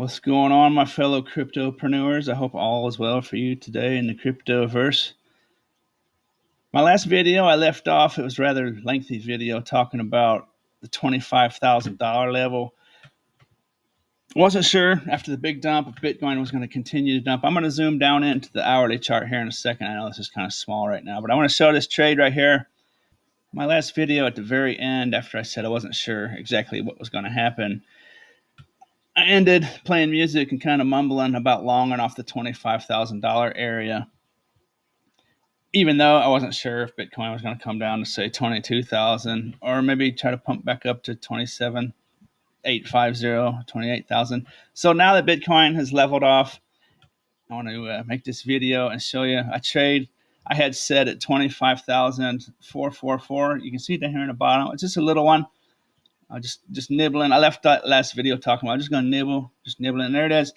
What's going on, my fellow cryptopreneurs? I hope all is well for you today in the cryptoverse. My last video I left off, it was a rather lengthy video talking about the $25,000 level. I wasn't sure after the big dump if Bitcoin was going to continue to dump. I'm going to zoom down into the hourly chart here in a second. I know this is kind of small right now, but I want to show this trade right here. My last video at the very end, after I said I wasn't sure exactly what was going to happen, I ended playing music and kind of mumbling about longing off the $25,000 area, even though I wasn't sure if Bitcoin was going to come down to, say, 22,000 or maybe try to pump back up to 27,850, 28,000. So now that Bitcoin has leveled off, I want to make this video and show you a trade I had set at 25,444. You can see it down here in the bottom. It's just a little one. Just nibbling. I left that last video talking about I'm just going to nibble, just nibbling. And there it is.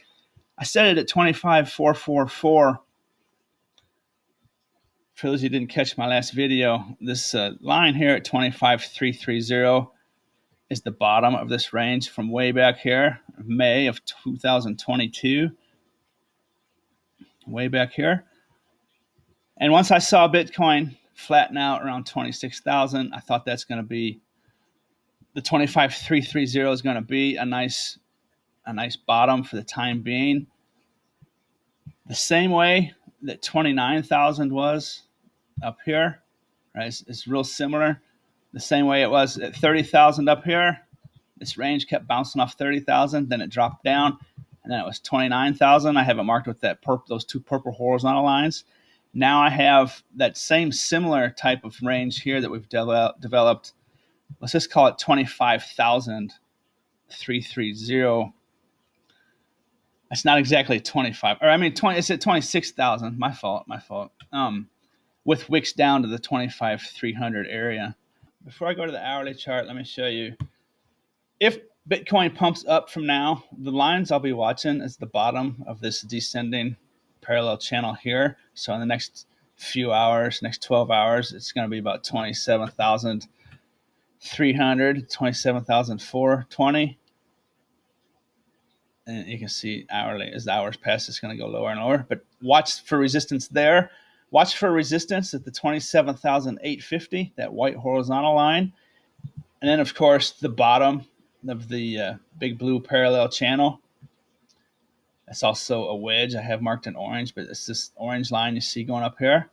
I set it at 25,444. For those who didn't catch my last video, this line here at 25,330 is the bottom of this range from way back here, May of 2022. Way back here. And once I saw Bitcoin flatten out around 26,000, I thought that's going to be the 25,330 is going to be a nice bottom for the time being. The same way that 29,000 was up here, right? It's real similar. The same way it was at 30,000 up here. This range kept bouncing off 30,000, then it dropped down, and then it was 29,000. I have it marked with that those two purple horizontal lines. Now I have that same similar type of range here that we've developed. Let's just call it 25,330. It's not exactly 25, or I mean 20. It's at 26,000. My fault. With wicks down to the 25,300 area. Before I go to the hourly chart, let me show you. If Bitcoin pumps up from now, the lines I'll be watching is the bottom of this descending parallel channel here. So in the next few hours, next 12 hours, it's going to be about 27,300, 27,420. And you can see hourly, as the hours pass, it's going to go lower and lower. But watch for resistance there. Watch for resistance at the 27,850, that white horizontal line. And then, of course, the bottom of the big blue parallel channel. That's also a wedge I have marked in orange, but it's this orange line you see going up here.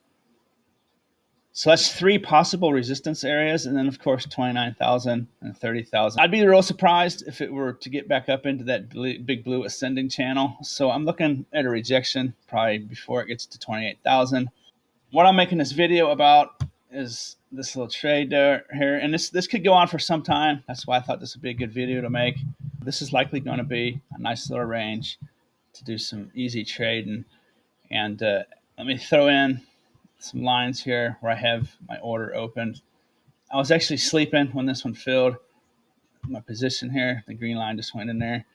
So that's three possible resistance areas, and then, of course, 29,000 and 30,000. I'd be real surprised if it were to get back up into that big blue ascending channel. So I'm looking at a rejection probably before it gets to 28,000. What I'm making this video about is this little trade here, and this could go on for some time. That's why I thought this would be a good video to make. This is likely going to be a nice little range to do some easy trading. And let me throw in some lines here where I have my order opened. I was actually sleeping when this one filled. My position here, the green line just went in there.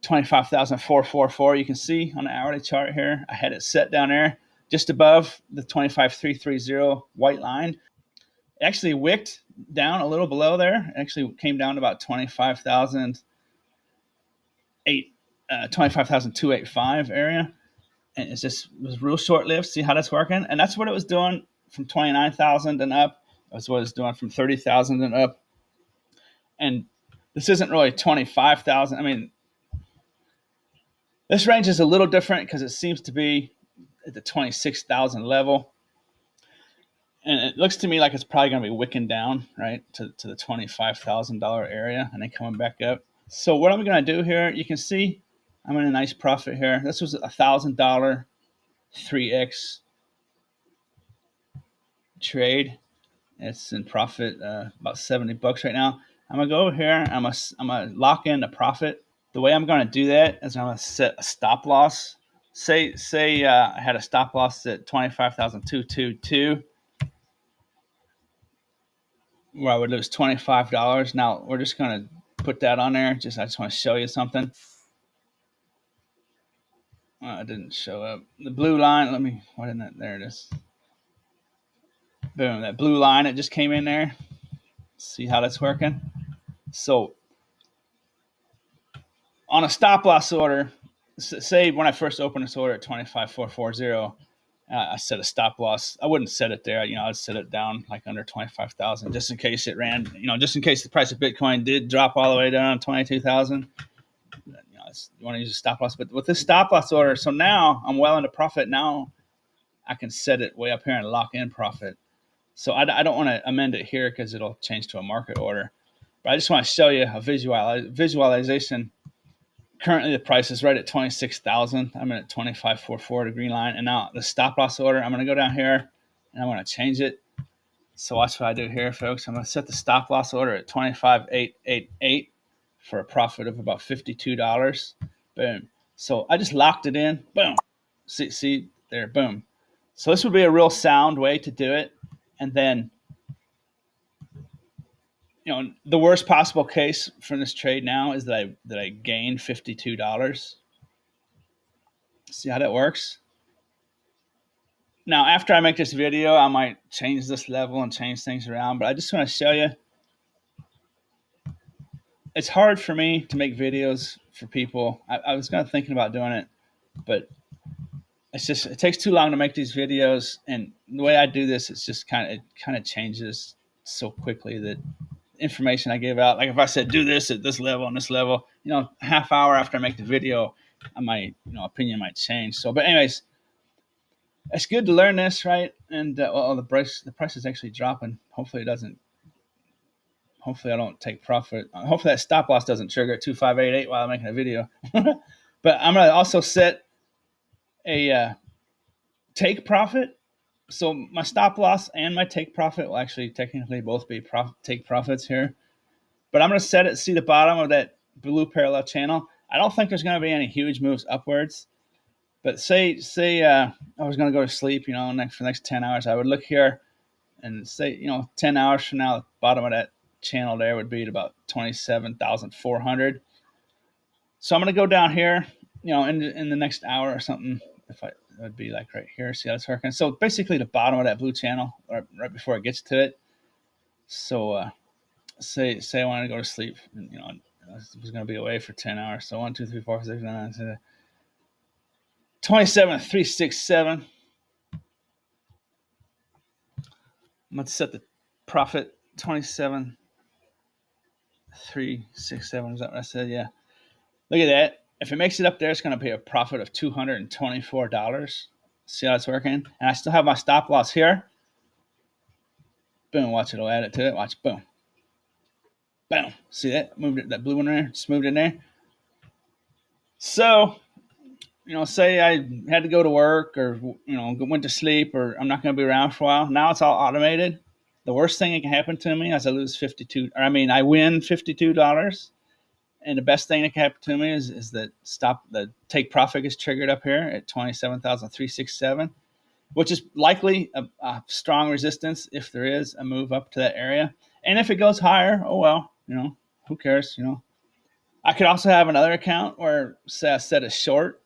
25,444. You can see on the hourly chart here, I had it set down there just above the 25,330 white line. It actually wicked down a little below there. It actually came down to about 25,285 area. And it was real short-lived. See how that's working? And that's what it was doing from 29,000 and up. That's what it's doing from 30,000 and up. And this isn't really 25,000. I mean, this range is a little different because it seems to be at the 26,000 level. And it looks to me like it's probably going to be wicking down, right, to the $25,000 area and then coming back up. So what I'm going to do here, you can see I'm in a nice profit here. This was a $1,000 3x trade. It's in profit about 70 bucks right now. I'm gonna go over here. I'm gonna lock in the profit. The way I'm gonna do that is I'm gonna set a stop loss. Say I had a stop loss at 25,222, where I would lose $25. Now we're just gonna put that on there. I just want to show you something. It didn't show up. The blue line, why didn't that? There it is. Boom, that blue line, it just came in there. See how that's working? So on a stop loss order, say when I first opened this order at 25,440, I set a stop loss. I wouldn't set it there. I'd set it down like under 25,000 just in case it ran, just in case the price of Bitcoin did drop all the way down to 22,000. You want to use a stop loss. But with this stop loss order, so now I'm well into profit. Now I can set it way up here and lock in profit. So I don't want to amend it here because it'll change to a market order. But I just want to show you a visualization. Currently, the price is right at 26,000. I'm at 25,440, the green line. And now the stop loss order, I'm going to go down here and I'm going to change it. So watch what I do here, folks. I'm going to set the stop loss order at 25,888 for a profit of about $52. Boom. So I just locked it in. Boom. See there. Boom. So this would be a real sound way to do it. And then, the worst possible case from this trade now is that I gained $52. See how that works? Now, after I make this video, I might change this level and change things around, but I just want to show you. It's hard for me to make videos for people. I was kind of thinking about doing it, but it takes too long to make these videos. And the way I do this, it's just it kind of changes so quickly that information I give out, like if I said do this at this level and this level, half hour after I make the video, opinion might change. So, but anyways, it's good to learn this, right? And the price is actually dropping. Hopefully I don't take profit. Hopefully that stop loss doesn't trigger at 2588 while I'm making a video. But I'm gonna also set a take profit. So my stop loss and my take profit will actually technically both be take profits here. But I'm going to set it, see the bottom of that blue parallel channel. I don't think there's going to be any huge moves upwards. But say I was going to go to sleep, for the next 10 hours. I would look here and say, 10 hours from now, the bottom of that channel there would be at about 27,400. So I'm going to go down here, in the next hour or something. It would be like right here. See how it's working? So basically the bottom of that blue channel, right before it gets to it. So say I wanted to go to sleep, and, I was going to be away for 10 hours. So 1, 2, 3, 4, 5, 6, 7, 8, 9, 27,367. I'm going to set the profit 27,367. Is that what I said? Yeah. Look at that. If it makes it up there, it's going to be a profit of $224. See how it's working? And I still have my stop loss here. Boom. Watch, it'll add it to it. Watch. Boom. Boom. See that? Moved it. That blue one there. Just moved in there. So, say I had to go to work or, went to sleep or I'm not going to be around for a while. Now it's all automated. The worst thing that can happen to me is I win $52. And the best thing that can happen to me is that the take profit is triggered up here at 27,367, which is likely a strong resistance if there is a move up to that area. And if it goes higher, oh well, who cares? I could also have another account where, say I set a short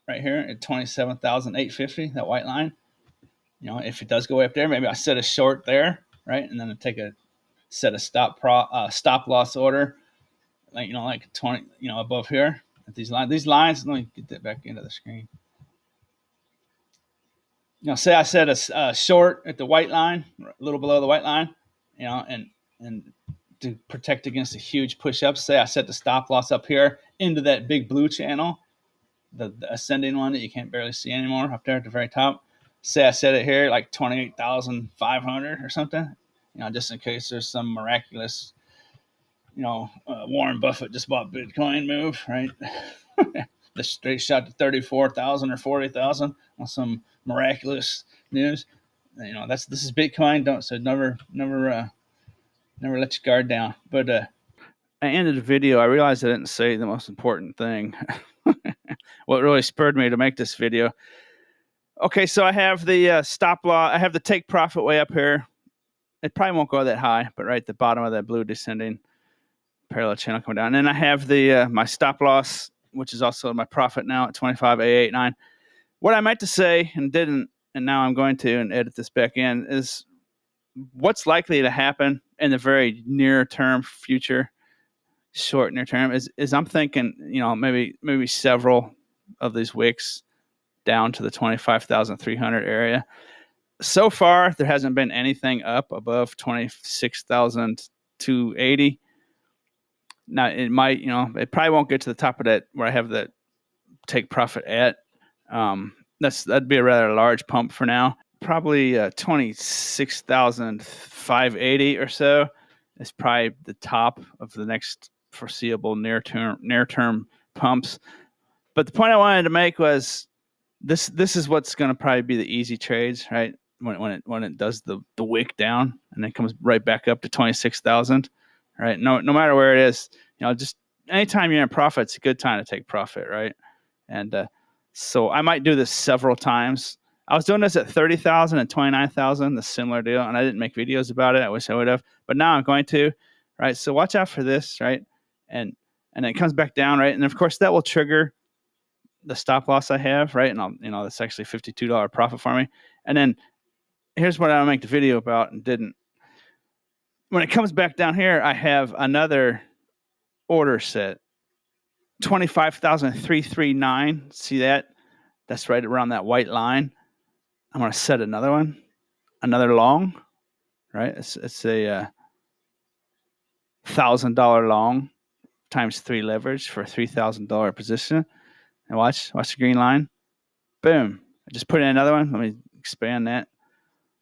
right here at 27,850, that white line. If it does go way up there, maybe I set a short there, right? And then I set a stop loss order. Like 20, above here at these lines. Let me get that back into the screen. Say I set a short at the white line, a little below the white line, and to protect against a huge push-up. Say I set the stop loss up here into that big blue channel, the ascending one that you can't barely see anymore up there at the very top. Say I set it here like 28,500 or something, just in case there's some miraculous Warren Buffett just bought Bitcoin move, right? The straight shot to 34,000 or 40,000 on some miraculous news. This is Bitcoin. Never let your guard down. But I ended the video. I realized I didn't say the most important thing. What really spurred me to make this video. Okay, so I have the stop loss. I have the take profit way up here. It probably won't go that high, but right at the bottom of that blue descending parallel channel coming down. And then I have the my stop loss, which is also my profit now at 25,889. What I meant to say and didn't, and now I'm going to and edit this back in, is what's likely to happen in the very near term future. short near term is I'm thinking, maybe several of these wicks down to the 25,300 area. So far, there hasn't been anything up above 26,280. Now it might, it probably won't get to the top of that where I have that take profit at. That'd be a rather large pump for now. Probably 26,580 or so is probably the top of the next foreseeable near term pumps. But the point I wanted to make was this is what's going to probably be the easy trades, right? When it does the wick down and then comes right back up to 26,000, right? No matter where it is, just anytime you're in profit, it's a good time to take profit, right? And so I might do this several times. I was doing this at 30,000 and 29,000, the similar deal, and I didn't make videos about it. I wish I would have, but now I'm going to, right? So watch out for this, right? And it comes back down, right? And of course that will trigger the stop loss I have, right? And that's actually $52 profit for me. And then here's what I make the video about and didn't. When it comes back down here, I have another order set, 25,339. See that? That's right around that white line. I'm going to set another one, another long, right? It's a $1,000 long times 3 leverage for a $3,000 position. And watch the green line. Boom. I just put in another one. Let me expand that.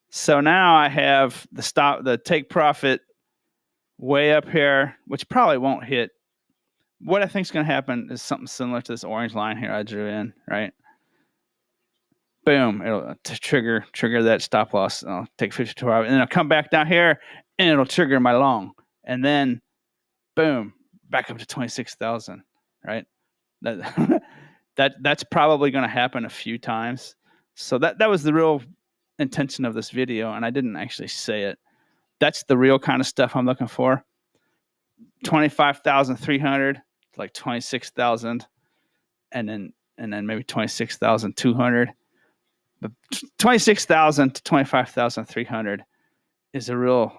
So now I have the take profit way up here, which probably won't hit. What I think is going to happen is something similar to this orange line here I drew in, right? Boom, it'll trigger that stop loss. I'll take 52 hours, and then I'll come back down here, and it'll trigger my long, and then boom, back up to 26,000, right? That's probably going to happen a few times. So that was the real intention of this video, and I didn't actually say it. That's the real kind of stuff I'm looking for. 25,300 to like 26,000, and then maybe 26,200. But 26,000 to 25,300 is a real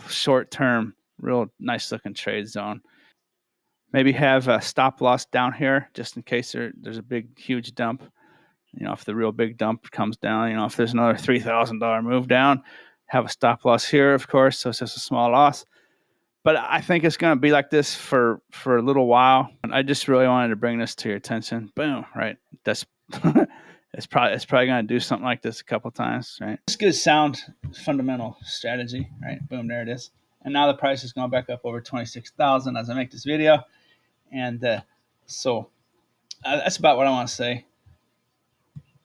short term, real nice looking trade zone. Maybe have a stop loss down here just in case there's a big huge dump. If the real big dump comes down, if there's another $3,000 move down, have a stop loss here, of course, so it's just a small loss. But I think it's going to be like this for a little while. And I just really wanted to bring this to your attention. Boom, right? That's it's probably going to do something like this a couple times, right? It's good sound fundamental strategy, right? Boom, there it is. And now the price is going back up over 26,000 as I make this video. And so that's about what I want to say.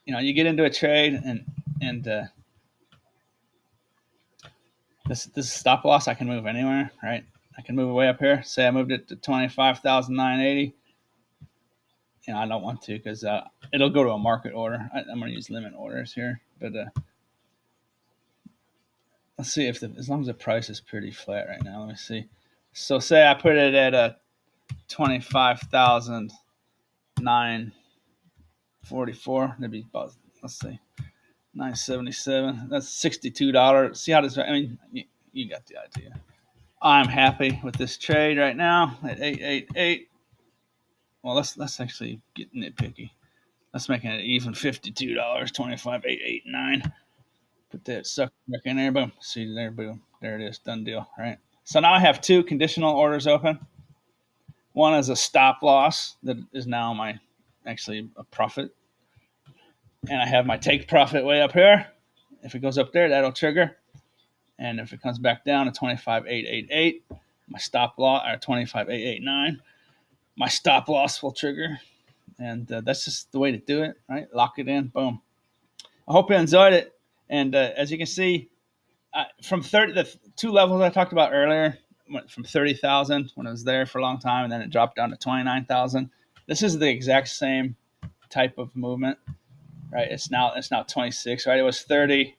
You get into a trade and this stop loss, I can move anywhere, right? I can move way up here. Say I moved it to 25,980. I don't want to because it'll go to a market order. I'm going to use limit orders here, but let's see as long as the price is pretty flat right now. Let me see. So say I put it at 25,944. That'd be about, let's see, 977. That's $62. See how this? I mean, you got the idea. I'm happy with this trade right now at 888. Well, let's actually get nitpicky. Let's make it even $52. 25,889. Put that sucker back in there. Boom. See there. Boom. There it is. Done deal. Right. So now I have 2 conditional orders open. One is a stop loss that is now actually a profit. And I have my take profit way up here. If it goes up there, that'll trigger. And if it comes back down to 25,888, my stop loss, or 25,889, my stop loss will trigger. And that's just the way to do it, right? Lock it in. Boom. I hope you enjoyed it. And as you can see, from the 2 levels I talked about earlier, went from 30,000 when it was there for a long time, and then it dropped down to 29,000. This is the exact same type of movement, right? It's now 26, right? It was 30.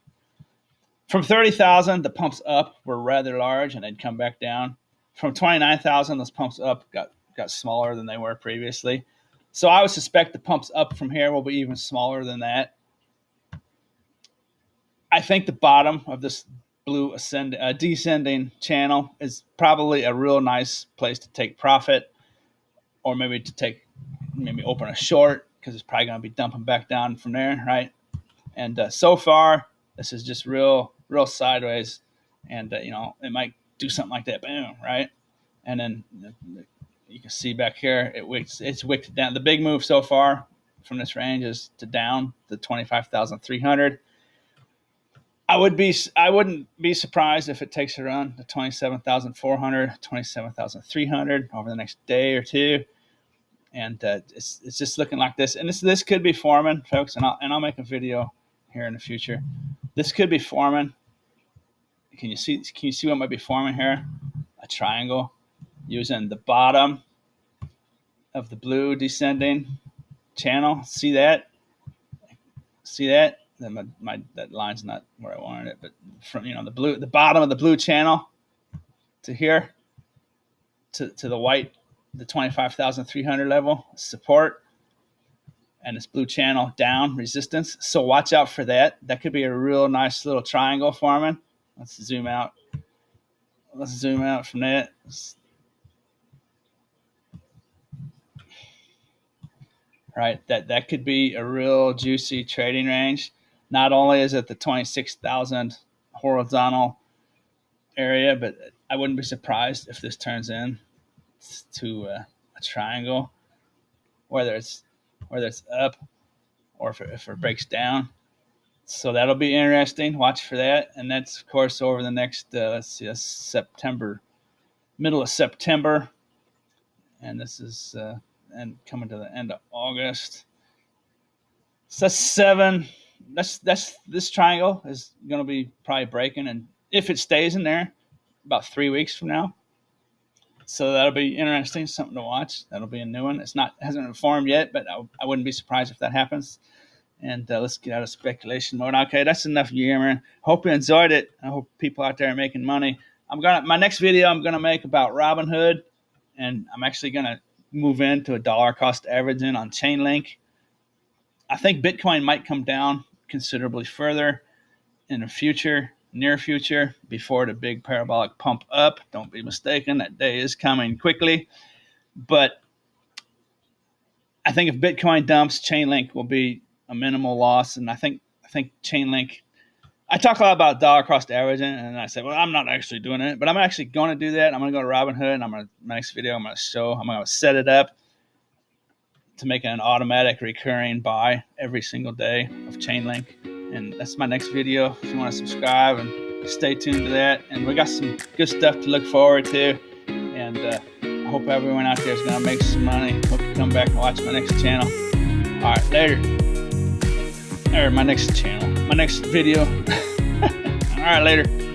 From 30,000, the pumps up were rather large, and they'd come back down. From 29,000, those pumps up got smaller than they were previously. So I would suspect the pumps up from here will be even smaller than that. I think the bottom of this blue descending channel is probably a real nice place to take profit, or maybe open a short, because it's probably going to be dumping back down from there, right? And so far, this is just real sideways, and it might do something like that, boom, right? And then you can see back here, it's wicked down. The big move so far from this range is to down to 25,300. I wouldn't be surprised if it takes a run to 27,400, 27,300 over the next day or two, and it's just looking like this. And this could be forming, folks. And I'll make a video here in the future. This could be forming. Can you see what might be forming here? A triangle using the bottom of the blue descending channel. See that? See that? That line's not where I wanted it, but from the bottom of the blue channel to here to the white, the 25,300 level support, and this blue channel down resistance. So watch out for that. That could be a real nice little triangle forming. Let's zoom out. Let's zoom out from that. Right, that could be a real juicy trading range. Not only is it the 26,000 horizontal area, but I wouldn't be surprised if this turns in to a triangle, whether it's up or if it breaks down. So that'll be interesting. Watch for that. And that's, of course, over the next, September, middle of September. And this is and coming to the end of August. So that's 7. This triangle is going to be probably breaking, and if it stays in there, about 3 weeks from now. So that'll be interesting, something to watch. That'll be a new one. Hasn't been formed yet, but I wouldn't be surprised if that happens. And let's get out of speculation mode. Okay, that's enough yammering. Hope you enjoyed it. I hope people out there are making money. My next video I'm gonna make about Robinhood, and I'm actually gonna move into a dollar cost averaging on Chainlink. I think Bitcoin might come down considerably further in the near future, before the big parabolic pump up. Don't be mistaken, that day is coming quickly. But I think if Bitcoin dumps, Chainlink will be a minimal loss. And I think Chainlink, I talk a lot about dollar cost averaging, and I say, well, I'm not actually doing it, but I'm actually going to do that. I'm going to go to Robinhood, and my next video, I'm going to set it up to make an automatic recurring buy every single day of Chainlink. And that's my next video. If you want to subscribe and stay tuned to that. And we got some good stuff to look forward to. And I hope everyone out there is going to make some money. Hope you come back and watch my next channel. All right, later. Or my next channel, my next video. All right, later.